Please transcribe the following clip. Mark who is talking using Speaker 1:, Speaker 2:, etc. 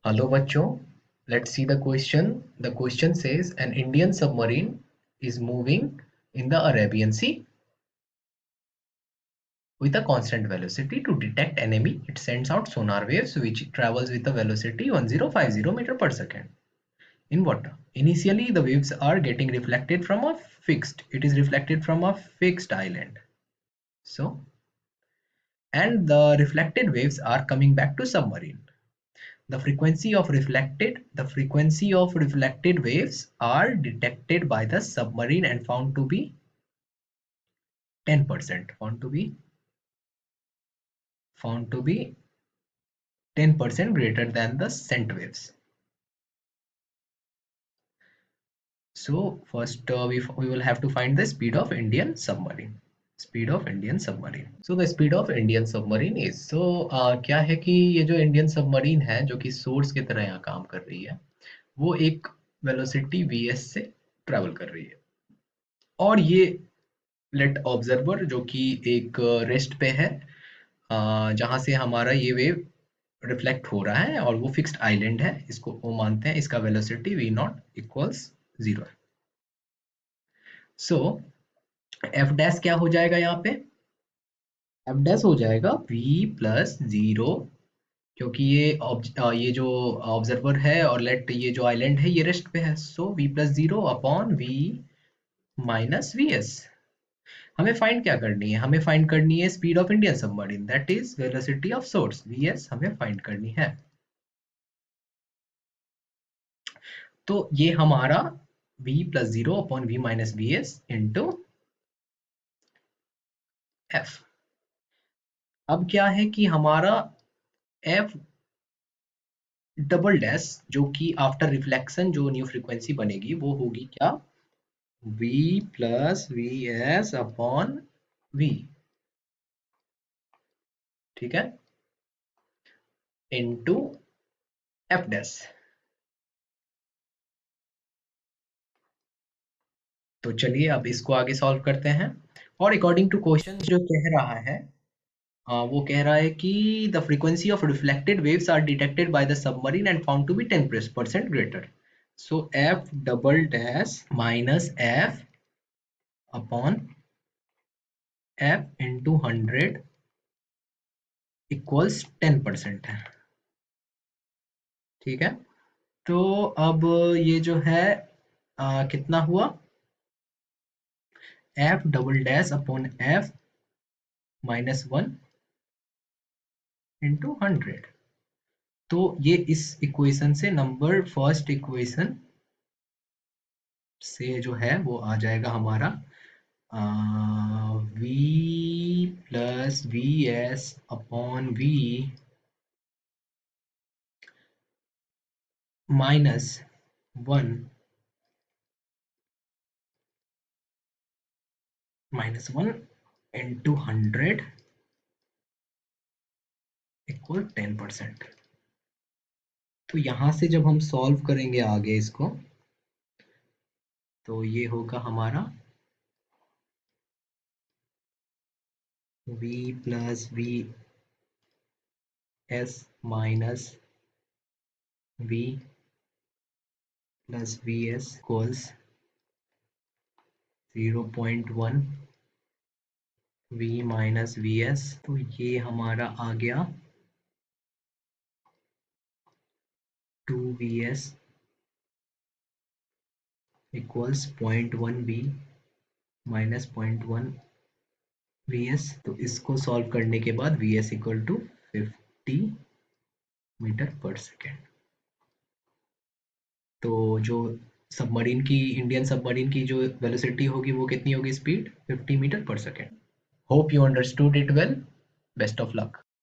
Speaker 1: Hello bachcho, let's see the question. The question says an Indian submarine is moving in the Arabian Sea with a constant velocity. To detect enemy, it sends out sonar waves which travels with a velocity 1050 meter per second in water. Initially, the waves are getting reflected from a fixed island. So, and the reflected waves are coming back to submarine. The frequency of reflected waves are detected by the submarine and found to be 10%. Found to be 10% greater than the sent waves. So first we will have to find the speed of Indian submarine. So the speed of Indian submarine is क्या है कि ये जो Indian submarine है जो कि source की तरह यहाँ काम कर रही है वो एक वेलोसिटी vs से ट्रेवल कर रही है और ये लेट ऑब्जर्वर जो कि एक रेस्ट पे है जहां से हमारा ये वेव रिफ्लेक्ट हो रहा है और वो फिक्स्ड आइलैंड है इसको वो मानते हैं इसका वेलोसिटी v नॉट इक्वल्स 0 है सो एफ डैश क्या हो जाएगा यहाँ पे एफ डैश हो जाएगा v प्लस 0 क्योंकि ये जो ऑब्जर्वर है और लेट ये जो आइलैंड है ये रेस्ट पे है सो v plus 0 upon v minus V S हमें फाइंड क्या करनी है हमें फाइंड करनी है speed of Indian submarine that is velocity of source vs हमें फाइंड करनी है तो ये हमारा v plus 0 upon v minus V S into F अब क्या है कि हमारा एफ डबल डैश जो कि आफ्टर रिफ्लेक्शन जो न्यू फ्रीक्वेंसी बनेगी वो होगी क्या v plus V S upon v ठीक है इंटू एफ डैश तो चलिए अब इसको आगे सॉल्व करते हैं और अकॉर्डिंग टू क्वेश्चन जो कह रहा है वो कह रहा है कि the frequency of reflected waves are detected by the submarine and found to be 10% greater so f double dash minus f upon f into 100 equals 10% है ठीक है तो अब ये जो है कितना हुआ F double dash upon F minus 1 into 100 तो ये इस इक्वेशन से नंबर फर्स्ट इक्वेशन से जो है वो आ जाएगा हमारा v plus V S upon v minus 1 into 100 equal 10%। तो यहां से जब हम सॉल्व करेंगे आगे इसको तो ये होगा हमारा v plus V S minus v plus V S equals 0.1 v minus V S तो ये हमारा आ गया 2vs equals 0.1 v minus 0.1 vs तो इसको सॉल्व करने के बाद vs इक्वल टू 50 मीटर पर सेकेंड तो जो इंडियन सबमरीन की जो वेलोसिटी होगी वो कितनी होगी स्पीड 50 मीटर पर second hope you understood it well best of luck